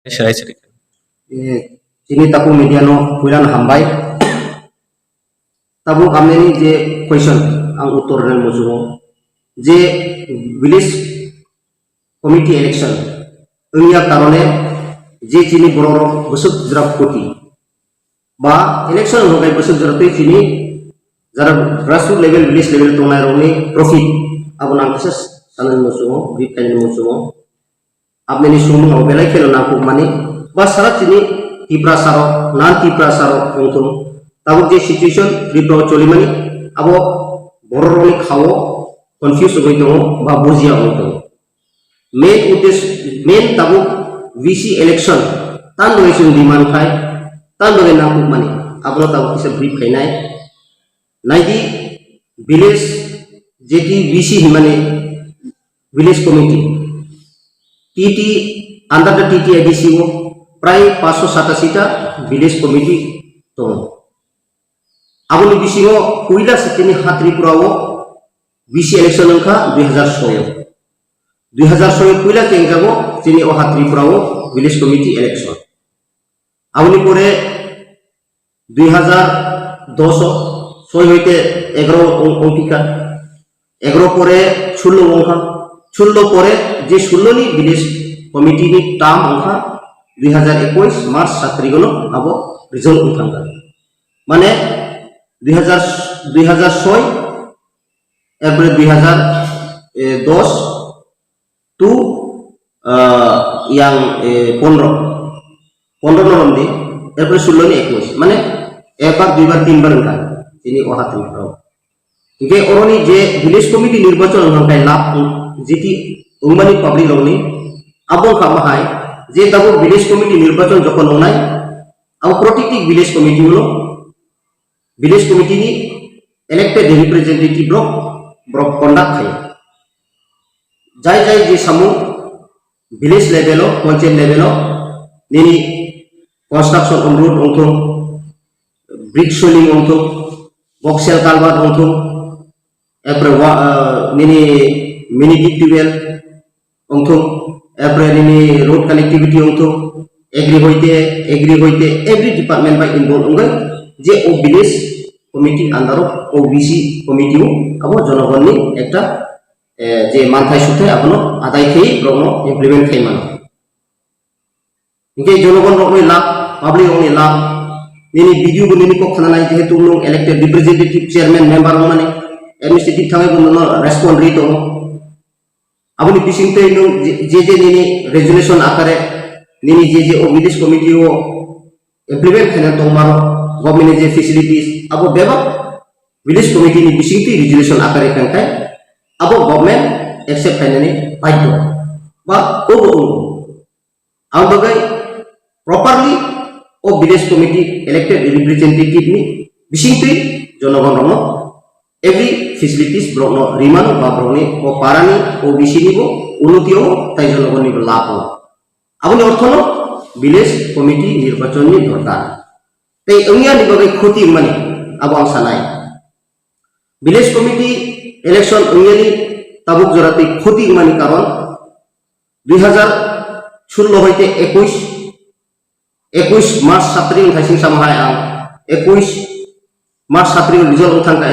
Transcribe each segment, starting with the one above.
Seri-seri. Sini tapu mediano kuilan hambai. Tabu kami ni je question ang utor dan musuh je village committee election unia karone je sini bororo besuk jerak putih ba election hogai besuk jerak putih sini jara grassroots level village level tongai roni profit abu nang keses sanan musuh britain musuh abne ni sumu obelai kelo naku mani ba sarat sini tipra saro nan tipra saro untung tahu je situation ribro choli mani abo bororo ni khawo confuse hoi to ba buzia hoi to main tabu VC election tan do isu demand khai tan do na ku mani abro tabu kisa brief khai nai di village jeti VC himane village committee TT under the TT IDCO prai 587 ta village committee to aboni bisingo kuila setini hatri purawo VC election angka 2006 kuila kengjago sini o hatri purawo village committee election aboni pore 2002 soy hoite 11 ongtika 11 pore 16 ongka 16 pore je 16 ni village committee ni term angka 2021 March 7 gono abo result uthangka mane 2006 April 2010 tu yang 15 nomor di April 16 ni 21 mane ebar duibar tinbar kan ini ohat ni pro oke oroni je village committee nirbachon ngkai lap jeti umani public roni abong kamahai je tabu village committee nirbachon jokon onai au protective village committee lo village committee ni elected representative bro conduct khai jai je samu village level panchayat level nini construction on road onthong brick soiling onthong boxel culvert onthong apre nini mini deep well onthong apre nini road connectivity onthong agree hoite every department by involved ongai যে ও village committee আন্ডারত ও BC কমিটিও আবো জনগণনি একটা যে মানথাই সুথে আপনো আদায় খেয়ে রকম implement খাই মান ইনকে জনগণ রকম লাভ পাবলিক রকম লাভ নিনি ভিডিও বনিনি কো খানা নাই যেহেতু no elected representative chairman member মানে অ্যাডমিনিস্ট্রেটিভ থাঙে বন্ধ রেসপন্ড রি তো আপনি বিসিংতে যে নিনি রেজুলেশন আকারে নিনি যে ও ভিলেজ কমিটিও ইমপ্লিমেন্ট খানা তো মারো government je facilities abo beba village committee ni bisingti resolution akare kankai abo government accept kanani baidyo ba obo ang bagai properly o village committee elected representative ni bisingti jonogon romo every facilities brono riman ba broni o parani o bisini bo unutio tai jonogon ni lapo aboni orthono village committee nirbachon ni dorkar tei unia ni bagai khoti mani abang sanai village committee election unia ni tabuk jorati khoti mani karon 2016 hoite 21 March 7 thaising samahai ang 21 March 7 result uthang ka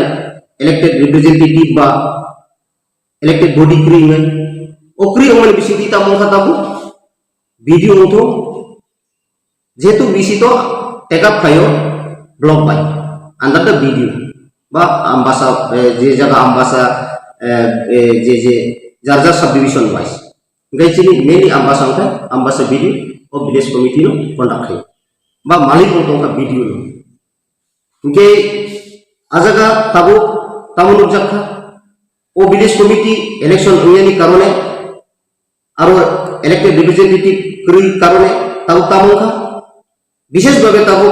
elected representative ba elected body kri ngai okri omani bisiti ta mongkha tabu video untu jetu bisito take up kayo blog by under the video ba ambasa je jaga ambasa je jar subdivision wise ngai chini many ambasa video o village committee no conduct khai ba malik ko ka video no ngai ajaga tamu jakha o village committee election uyani karone aro elected representative kri karone tamu ka বিশেষ ভাবে তাবো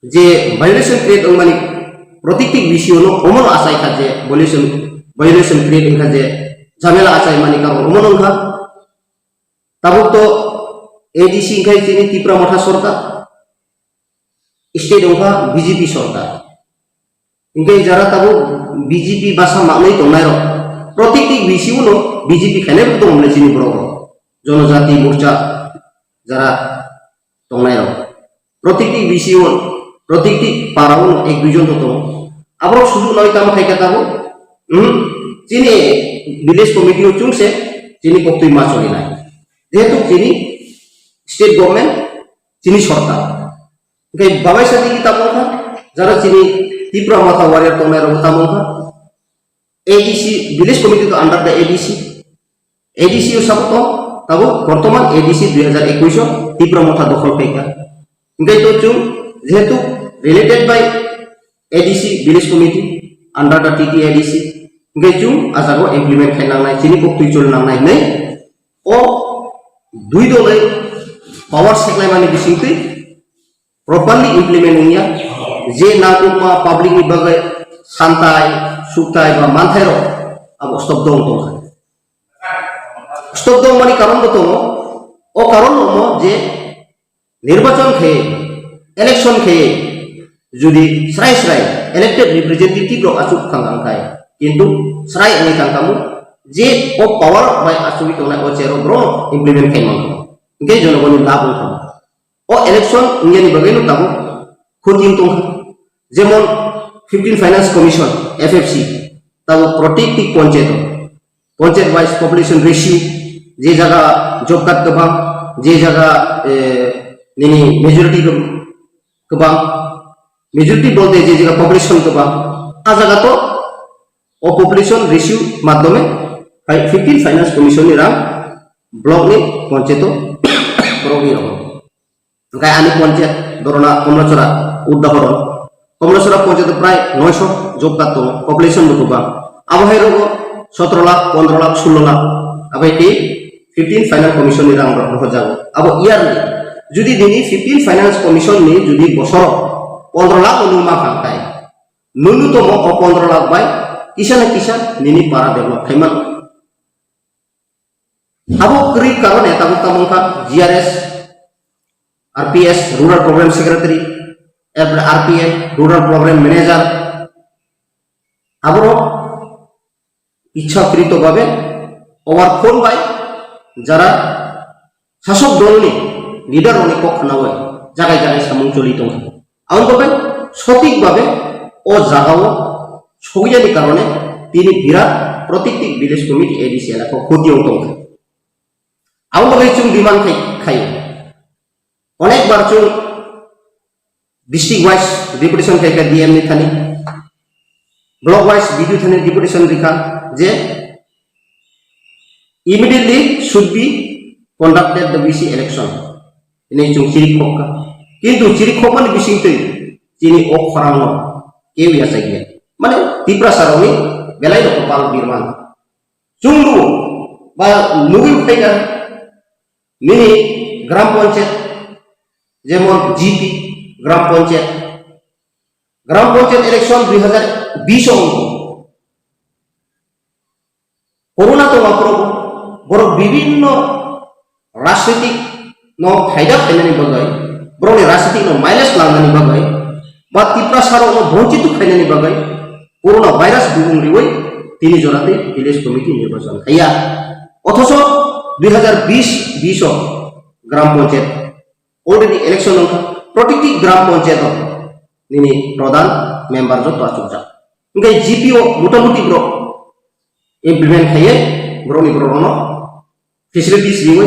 যে violation create মানে প্রত্যেকটি বিষয় হলো অমন আশাই কাজে ভায়োলেশন ক্রিয়েট কাজে ঝামেলা আচাই মানে কারণ অমন অঙ্কা তাবো তো এডিসি খাই তিনি ত্রিপুরা মাঠা সরকার স্টেট অঙ্কা বিজেপি সরকার ইনকে যারা তাবো বিজেপি ভাষা মানেই তো নাই প্রত্যেকটি বিষয় হলো বিজেপি খানে তো মনে চিনি বড় জনজাতি মোর্চা যারা তংনায় প্রত্যেকটি বিসিও প্রত্যেকটি পাড়াও এক দুইজন তো আবার শুধু নয় তাম খাইকা তাবো চিনি ভিলেজ কমিটি চুংছে চিনি কতই মা চলি নাই যেহেতু চিনি স্টেট গভর্নমেন্ট চিনি সরকার বাবাই সাথে কি তামা যারা চিনি ত্রিপুরা মাথা ওয়ারিয়ার তংনায় তামা এডিসি ভিলেজ কমিটি তো আন্ডার দ্য এডিসি ও সব তাবো বর্তমান এডিসি 2021 ত্রিপুরা মাথা দখল পেকা ইংকাই তো চুং যেহেতু related by ADC village committee under the TT ADC ইংকাই চুং আজাগো ইমপ্লিমেন্ট খাইনাंनाय চিনি কতই চলनांनाय नै ও দুই দলে পাওয়ার সেক্লাই মানে বিসিংতে প্রপারলি ইমপ্লিমেন্ট নিয়া যে নাগুমা পাবলিক नि बागै सानताय सुक्ताय बा मानथायरो अब स्तब्ध दं स्तब्ध माने कारण तो ओ कारण जे निर्वाचन खे इलेक्शन खे जुदी स्राय स्राय इलेक्टेड रिप्रेजेंटेटिव रो आसुक खांगांखाय किंतु स्राय अनि कांकामु जे ओ पावर बाय आसुबि तोना ओ चेरो ब्रो इमप्लिमेंट खाइमां गे जनगणनि लाभ उठाम ओ इलेक्शन इंडियानि बगैनो ताबो खुदिम तो जेमन 15 फाइनेंस कमिशन एफएफसी ताबो प्रत्येक पंचायत वाइज पॉपुलेशन रेशियो जे जगह जॉब कार्ड गोबां जे जगह निनि मेजॉरिटी गोबां मेजॉरिटी बोलते जे जगह पॉपुलेशन गोबां आ जगह तो ओ पॉपुलेशन रेशियो माध्यमे 15 फाइनेंस कमिशन नि रां ब्लॉक नि पंचायत ब्रॉकनि रहो गाय आनि पंचायत दरना कमलाचरा उदाहरण कमलाचरा पंचायत प्राय 900 जॉब कार्ड तो पॉपुलेशन गोबां आबहाय रहो 17 लाख 15 लाख 16 लाख अब ये 15 फाइनेंस कमिशन नि रां रहो जागो अब इयरली जुदी दिनी 15 फाइनेंस कमिशन नि जुदी बছর 15 लाख अनुमा खांताय न्यूनतम 15 लाख बाय किसान किसान निनि पारा डेवलप खाइमान अब क्री कारण है तब तमंखा GRS RPS rural programme secretary RPM rural programme manager आबरो इच्छाकृत भावे ओभारफोन बाय जरा शासक दलनि लिडार अनेक पक्षनावय जागाय जागाय सामुं चलि दं आं तबे सঠিক भावे ओ जागाव सौयानि कारणे तिनि बिराट प्रत्येकटी विलेज कमिटी एडिसि एलाको खतियाव दं आं तबे चुं डिमांड खायो अनेक बार चुं डिस्ट्रिक्ट वाइज डिपुटेशन खायका डीएम नि थानि ब्लॉक वाइज वीडियो थानि डिपुटेशन रिखा जे immediately should be conducted the BC election ini chung ciri khokka kintu ciri khokka ni bising tei chini ok kharang no ke biasa gya mane tipra saroni belai no kepal birman chungru ba nugi pega nini gram panchayat jemon GP gram panchayat election 2020 corona तो वापरो बरो विभिन्न राजनीतिक no फायदा खाइनानि बागै बरोनि राजनीतिक no mileage लांनानि बागै बा तिप्रा सारो नो भौचित खाइनानि बागै कोरोना भाइरास गुबुंरिवै तिनि जराते विलेज कमिटी निर्वाचन खाया अथच 2020 ग्राम पंचायत अलरेडी इलेक्शन नंखा प्रत्येकटी ग्राम पंचायत निनि प्रधान मेंबर जो आचुजा इंगे जीपीओ मोटामुटी ब्रो इमप्लीमेंट खाइए ब्रोनी ब्रोनो फैसिलिटीज रिवै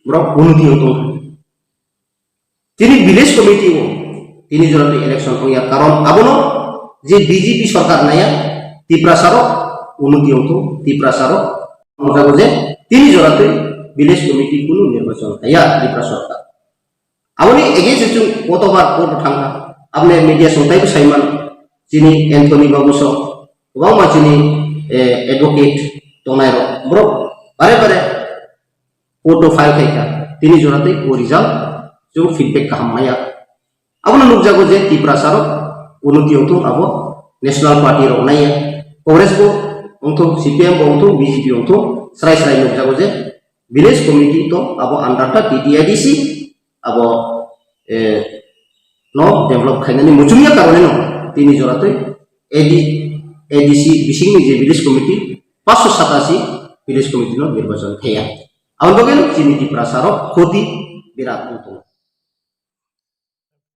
ब्रो उन्नति होतो तिनी विलेज कमिटी वो तिनी जराते इलेक्शन होया कारण आबनो जे बीजेपी सरकार नाया तिप्रासारो उन्नति होतो तिप्रासारो मजागो जे तिनी जराते विलेज कमिटी कुनु निर्वाचन खाया तिप्रा सरकार आबनि एगेन्स्ट चुं कतबार कोर्ट थांगा आपने मीडिया संथायबो साइमान जिनि एन्टनी बाबुसो गोबां मानसिनि एडवोकेट तोनायरो ब्रो बारे बारे फोटो फाइल खायका तिनि जराते ओ रिजाल्ट जो फीडबैक खामनाया आबनो नुजागो जे तिप्रासारो उन्नति होतो आबो नेशनल पार्टी रो नाया कांग्रेस को अंतो सीपीएम को अंतो बीजेपी अंतो स्राय स्राय नुजागो जे विलेज कमिटी तो आबो अंडर द टीटीआईडीसी आबो नो डेवलप खायनानि मुजुमिया कारणे नो तिनि जराते एडीसी बिसिंगनि जे विलेज कमिटी 587 विलेज कमिटी नो निर्वाचन खाया आं बगेन चिनि तिप्रासारो खोति বিরাট নতুন